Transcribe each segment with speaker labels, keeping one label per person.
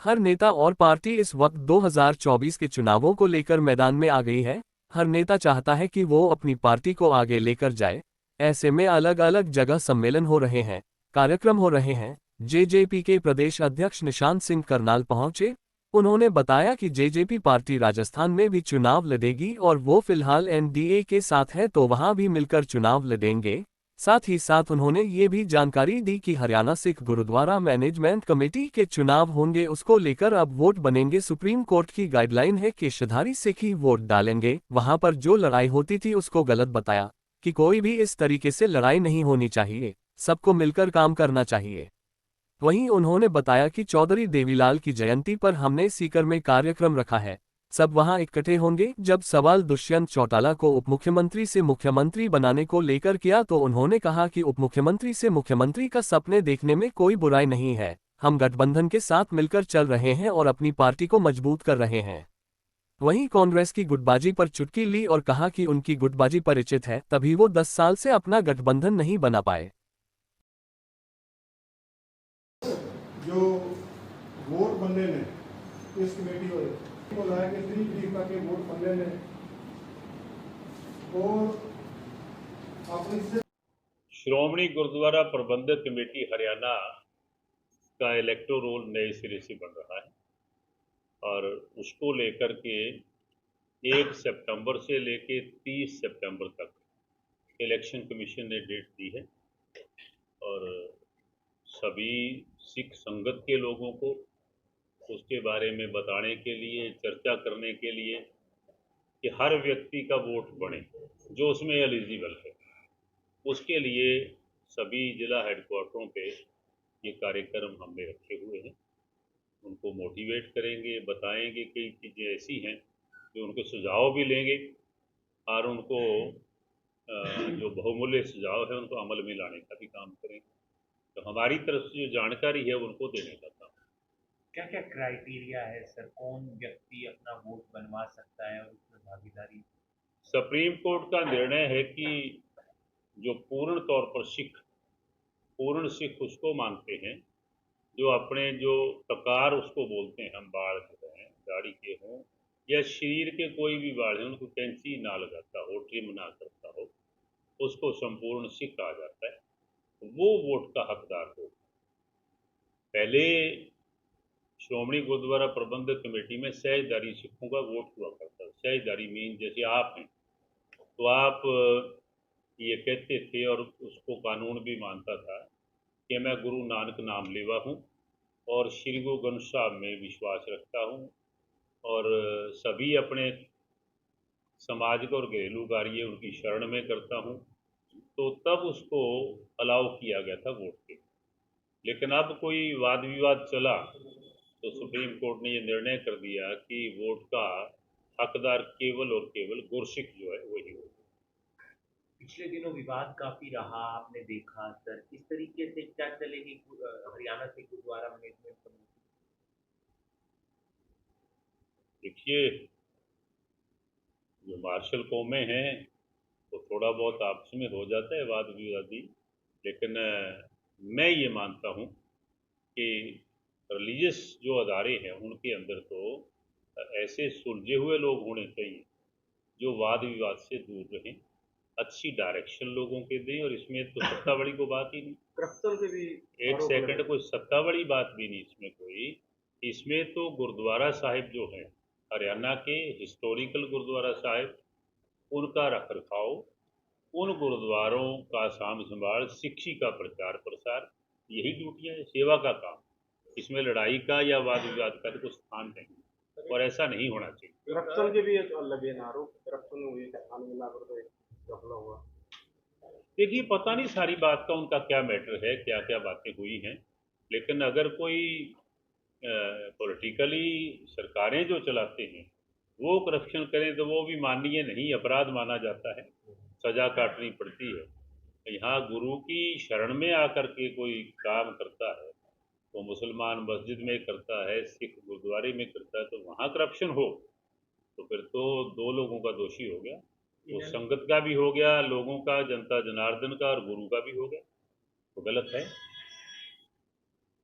Speaker 1: हर नेता और पार्टी इस वक्त 2024 के चुनावों को लेकर मैदान में आ गई है। हर नेता चाहता है कि वो अपनी पार्टी को आगे लेकर जाए। ऐसे में अलग अलग जगह सम्मेलन हो रहे हैं, कार्यक्रम हो रहे हैं। जेजेपी के प्रदेश अध्यक्ष निशांत सिंह करनाल पहुंचे। उन्होंने बताया कि जेजेपी पार्टी राजस्थान में भी चुनाव लड़ेगी और वो फिलहाल एनडीए के साथ है तो वहां भी मिलकर चुनाव लड़ेंगे। साथ ही साथ उन्होंने ये भी जानकारी दी कि हरियाणा सिख गुरुद्वारा मैनेजमेंट कमेटी के चुनाव होंगे, उसको लेकर अब वोट बनेंगे। सुप्रीम कोर्ट की गाइडलाइन है कि शधारी सिख ही वोट डालेंगे। वहां पर जो लड़ाई होती थी उसको गलत बताया कि कोई भी इस तरीके से लड़ाई नहीं होनी चाहिए, सबको मिलकर काम करना चाहिए। वहीं उन्होंने बताया कि चौधरी देवीलाल की जयंती पर हमने सीकर में कार्यक्रम रखा है, सब वहां इकट्ठे होंगे। जब सवाल दुष्यंत चौटाला को उपमुख्यमंत्री से मुख्यमंत्री बनाने को लेकर किया तो उन्होंने कहा कि उपमुख्यमंत्री से मुख्यमंत्री का सपने देखने में कोई बुराई नहीं है। हम गठबंधन के साथ मिलकर चल रहे हैं और अपनी पार्टी को मजबूत कर रहे हैं। वहीं कांग्रेस की गुटबाजी पर चुटकी ली और कहा कि उनकी गुटबाजी परिचित है, तभी वो 10 साल से अपना गठबंधन नहीं बना पाए।
Speaker 2: जो वोट बनने ने इस कमेटी को बोला कि 3 तरीक तक के वोट बनने ने और अपनी
Speaker 3: श्रोमणी गुरुद्वारा प्रबंधक कमेटी हरियाणा का इलेक्टो रोल नए सिरे से बन रहा है और उसको लेकर के 1 सितंबर से लेके 30 सितंबर तक इलेक्शन कमीशन ने डेट दी है और सभी सिख संगत के लोगों को उसके बारे में बताने के लिए, चर्चा करने के लिए कि हर व्यक्ति का वोट बने जो उसमें एलिजिबल है, उसके लिए सभी जिला हेडक्वार्टरों पे ये कार्यक्रम हमने रखे हुए हैं। उनको मोटिवेट करेंगे, बताएंगे कई चीज़ें ऐसी हैं जो उनके सुझाव भी लेंगे और उनको जो बहुमूल्य सुझाव है उनको अमल में लाने का भी काम करेंगे। तो हमारी तरफ से जो जानकारी है उनको देने का काम।
Speaker 4: क्या क्या क्राइटेरिया है सर, कौन व्यक्ति अपना वोट बनवा सकता है और उसमें भागीदारी?
Speaker 3: सुप्रीम कोर्ट का निर्णय है कि जो पूर्ण तौर पर पूर्ण सिख उसको मानते हैं जो अपने जो प्रकार उसको बोलते हैं, हम बाल जो हैं दाढ़ी के हों या शरीर के कोई भी बाल हैं उनको कैंची ना लगाता हो, ट्रिम ना करता हो, उसको संपूर्ण सिख कहा जाता है, वो वोट का हकदार हो। पहले श्रोमणी गुरुद्वारा प्रबंधक कमेटी में सहजदारी सिखों का वोट हुआ करता था। सहजदारी मीन जैसे आप हैं तो आप ये कहते थे और उसको कानून भी मानता था कि मैं गुरु नानक नाम लेवा हूँ और श्री गुरु ग्रंथ साहब में विश्वास रखता हूँ और सभी अपने सामाजिक और घरेलू कार्य उनकी शरण में करता हूँ, तो तब उसको अलाउ किया गया था वोट के। लेकिन अब कोई वाद विवाद चला तो सुप्रीम कोर्ट ने ये निर्णय कर दिया कि वोट का हकदार केवल और केवल गुरसिख जो है वही होगा।
Speaker 4: पिछले दिनों विवाद काफी रहा, आपने देखा सर, इस तरीके से क्या चलेगी हरियाणा से गुरुद्वारा मैनेजमेंट कमेटी?
Speaker 3: देखिए, जो मार्शल कौमें हैं तो थोड़ा बहुत आपस में हो जाता है वाद विवादी, लेकिन मैं ये मानता हूँ कि रिलीजियस जो अदारे हैं उनके अंदर तो ऐसे सुलझे हुए लोग होने चाहिए जो वाद विवाद से दूर रहें, अच्छी डायरेक्शन लोगों के दें। और इसमें तो सत्तावड़ी को बात ही नहीं,
Speaker 2: करप्शन के भी
Speaker 3: एक सेकंड कोई सत्तावड़ी बात भी नहीं इसमें कोई। इसमें तो गुरुद्वारा साहिब जो है हरियाणा के हिस्टोरिकल गुरुद्वारा साहिब, उनका रख रखाव, उन गुरुद्वारों का साम संभाल, शिक्षी का प्रचार प्रसार, यही ड्यूटियाँ है, सेवा का काम। इसमें लड़ाई का या वाद विवाद का तो कोई स्थान नहीं और ऐसा नहीं होना चाहिए।
Speaker 2: करप्शन के भी लगे ना आरोप, करप्शन हुई थाने में घपला हुआ।
Speaker 3: देखिए, पता नहीं सारी बात का उनका क्या मैटर है, क्या क्या बातें हुई हैं, लेकिन अगर कोई पॉलिटिकली सरकारें जो चलाते हैं वो करप्शन करें तो वो भी माननीय नहीं, अपराध माना जाता है, सजा काटनी पड़ती है। यहाँ गुरु की शरण में आकर के कोई काम करता है तो मुसलमान मस्जिद में करता है, सिख गुरुद्वारे में करता है, तो वहाँ करप्शन हो तो फिर तो दो लोगों का दोषी हो गया, वो संगत का भी हो गया, लोगों का, जनता जनार्दन का और गुरु का भी हो गया, तो गलत है।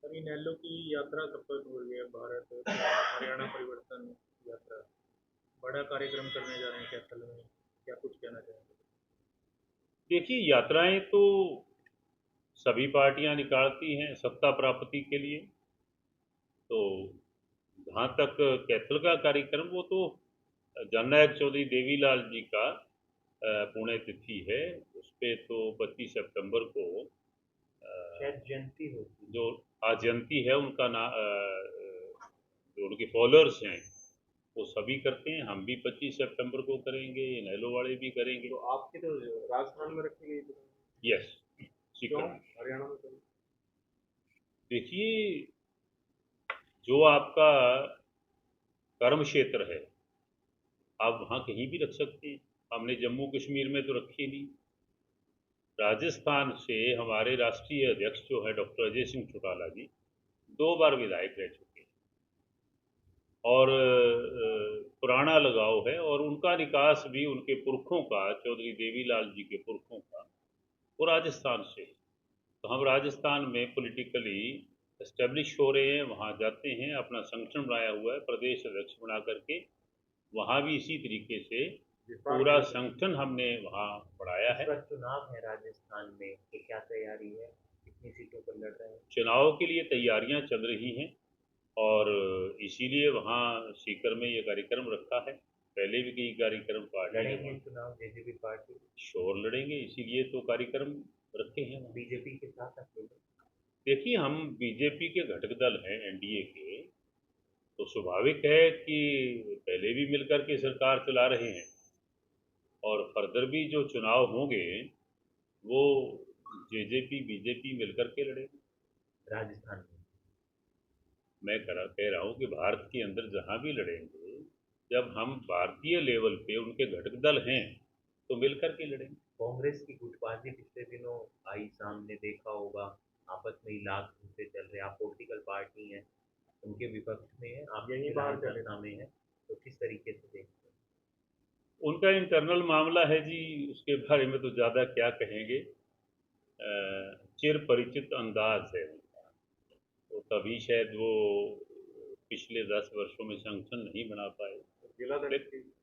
Speaker 5: सर इनेलो की यात्रा कब तक हो रही है? भारत हरियाणा परिवर्तन यात्रा बड़ा कार्यक्रम करने जा रहे हैं कैथल में, क्या कुछ कहना चाहेंगे?
Speaker 3: देखिए, यात्राएं तो सभी पार्टियां निकालती हैं सत्ता प्राप्ति के लिए। तो जहाँ तक कैथल का कार्यक्रम, वो तो जननायक चौधरी देवीलाल जी का पुण्यतिथि है। उस पे तो 25 सितंबर को
Speaker 4: शायद जयंती होती है।
Speaker 3: जो आज जयंती है उनका जो उनके फॉलोअर्स हैं वो सभी करते हैं। हम भी 25 सितंबर को करेंगे, इनेलो वाले भी करेंगे।
Speaker 5: तो आपकी तो राजस्थान में रखी गई थी।
Speaker 3: यस,
Speaker 5: क्यों
Speaker 3: सीकर।
Speaker 5: हरियाणा में करी?
Speaker 3: देखिए, जो आपका कर्म क्षेत्र है आप वहाँ कहीं भी रख सकते हैं। हमने जम्मू कश्मीर में तो रखी नहीं। राजस्थान से हमारे राष्ट्रीय अध्यक्ष जो है डॉक्टर अजय सिंह चौटाला जी 2 बार विधायक रह चुके हैं और पुराना लगाव है। और उनका निकास भी उनके पुरखों का, चौधरी देवीलाल जी के पुरखों का, वो राजस्थान से है। तो हम राजस्थान में पॉलिटिकली एस्टेब्लिश हो रहे हैं, वहाँ जाते हैं, अपना संगठन बनाया हुआ है प्रदेश अध्यक्ष बना करके। वहाँ भी इसी तरीके से पूरा संगठन हमने वहाँ बढ़ाया है।
Speaker 4: इस बार चुनाव है राजस्थान में, तो क्या तैयारी है? कितनी सीटों पर लड़ रहे हैं?
Speaker 3: चुनाव के लिए तैयारियां चल रही हैं और इसीलिए वहाँ सीकर में ये कार्यक्रम रखा है। पहले भी कई कार्यक्रम पार्टी
Speaker 4: लड़ेंगे चुनाव जेजेपी पार्टी?
Speaker 3: श्योर लड़ेंगे, इसीलिए तो कार्यक्रम रखे हैं।
Speaker 4: बीजेपी के साथ अकेले?
Speaker 3: देखिए, हम बीजेपी के घटक दल हैं एनडीए के, तो स्वाभाविक है कि पहले भी मिलकर के सरकार चला रहे हैं और फर्दर भी जो चुनाव होंगे वो जेजेपी बीजेपी मिलकर के लड़ेंगे।
Speaker 4: राजस्थान में
Speaker 3: मैं कह रहा हूँ कि भारत के अंदर जहाँ भी लड़ेंगे, जब हम भारतीय लेवल पे उनके घटक दल हैं तो मिलकर के लड़ेंगे।
Speaker 4: कांग्रेस की गुटबाजी पिछले दिनों आई सामने, देखा होगा, आपस में ही लाख घूसे चल रहे। आप पॉलिटिकल पार्टी हैं, उनके विपक्ष में है, आप यही बाहर चर्चा में है, तो किस तरीके से देखते हैं?
Speaker 3: उनका इंटरनल मामला है जी, उसके बारे में तो ज़्यादा क्या कहेंगे। चिर परिचित अंदाज है उनका, तो तभी शायद वो पिछले 10 वर्षों में संगठन नहीं बना पाए।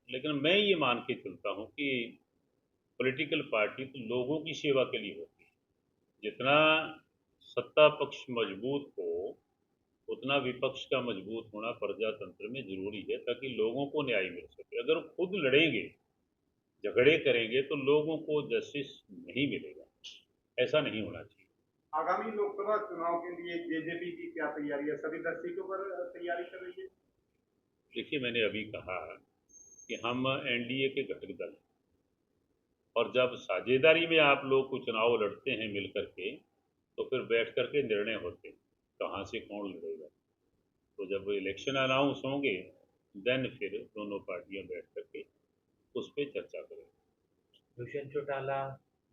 Speaker 3: लेकिन मैं ये मान के चलता हूँ कि पॉलिटिकल पार्टी तो लोगों की सेवा के लिए होती है। जितना सत्ता पक्ष मजबूत हो उतना विपक्ष का मजबूत होना प्रजातंत्र में जरूरी है, ताकि लोगों को न्याय मिल सके। अगर खुद लड़ेंगे, झगड़े करेंगे तो लोगों को जस्टिस नहीं मिलेगा। ऐसा नहीं होना चाहिए।
Speaker 2: आगामी लोकसभा चुनाव के लिए जेजेपी की क्या तैयारी है? सभी 10 सीटों पर तैयारी कर रही है।
Speaker 3: देखिए, मैंने अभी कहा कि हम एनडीए के घटक दल हैं और जब साझेदारी में आप लोग को चुनाव लड़ते हैं मिल करके, तो फिर बैठ करके निर्णय होते हैं कहाँ से कौन लड़ेगा। तो जब इलेक्शन अनाउंस होंगे देन फिर दोनों पार्टियां बैठ करके उस पर चर्चा करेंगे।
Speaker 4: दुष्यंत चौटाला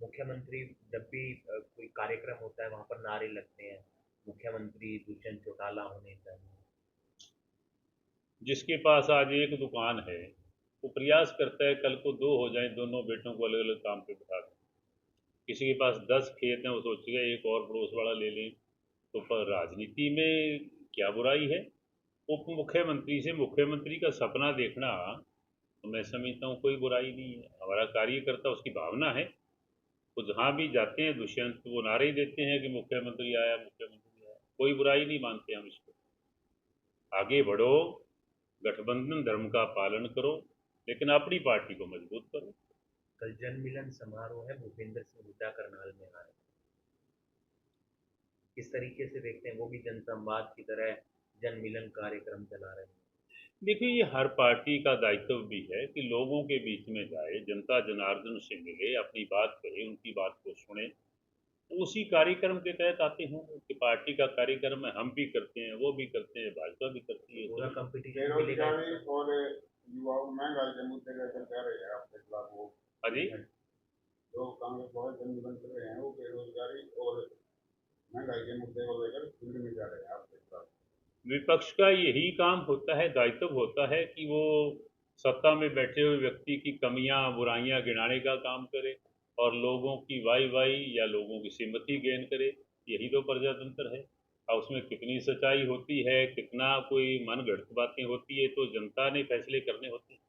Speaker 4: मुख्यमंत्री, जब भी कोई कार्यक्रम होता है वहां पर नारे लगते हैं, मुख्यमंत्री दुष्यंत चौटाला होने चाहिए।
Speaker 3: जिसके पास आज एक दुकान है वो प्रयास करता है कल को 2 हो जाए, दोनों बेटों को अलग अलग काम पे बिठा दें। किसी के पास 10 खेत हैं, वो सोचेगा एक और पड़ोस वाला ले लें। तो पर राजनीति में क्या बुराई है? उप मुख्यमंत्री से मुख्यमंत्री का सपना देखना तो मैं समझता हूँ कोई बुराई नहीं है। हमारा कार्यकर्ता उसकी भावना है, वो जहाँ भी जाते हैं दुष्यंत वो नारे देते हैं कि मुख्यमंत्री आया, मुख्यमंत्री आया। कोई बुराई नहीं मानते हम इसको। आगे बढ़ो, गठबंधन धर्म का पालन करो, लेकिन अपनी पार्टी को मजबूत करो।
Speaker 4: कल जन मिलन समारोह है, भूपेंद्र सिंह हुड्डा करनाल में आए, किस तरीके से देखते हैं? वो भी जनसंवाद की तरह जन मिलन कार्यक्रम चला रहे हैं।
Speaker 3: देखिए, ये हर पार्टी का दायित्व भी है कि लोगों के बीच में जाए, जनता जनार्दन से मिले, अपनी बात कहे, उनकी बात को सुने। तो उसी कार्यक्रम के तहत आते हैं कि पार्टी का कार्यक्रम है, हम भी करते हैं, वो भी करते हैं, भाजपा भी करती है।
Speaker 4: पूरा कंपटीशन
Speaker 2: बेरोजगारी और युवाओं महंगाई के मुद्दे का कह रहे हैं आपके खिलाफ, वो
Speaker 3: हाँ जी,
Speaker 2: जो कांग्रेस बहुत जनमन कर रहे हैं वो बेरोजगारी और महंगाई के मुद्दे को लेकर दिल्ली में जा रहे हैं आपके खिलाफ।
Speaker 3: विपक्ष का यही काम होता है, दायित्व होता है कि वो सत्ता में बैठे हुए व्यक्ति की कमियां बुराइयां गिनाने का काम करे और लोगों की वाई वाई या लोगों की सिम्पैथी गेन करे। यही तो प्रजातंत्र है। और उसमें कितनी सच्चाई होती है, कितना कोई मनगढ़ंत बातें होती है, तो जनता ने फैसले करने होते हैं।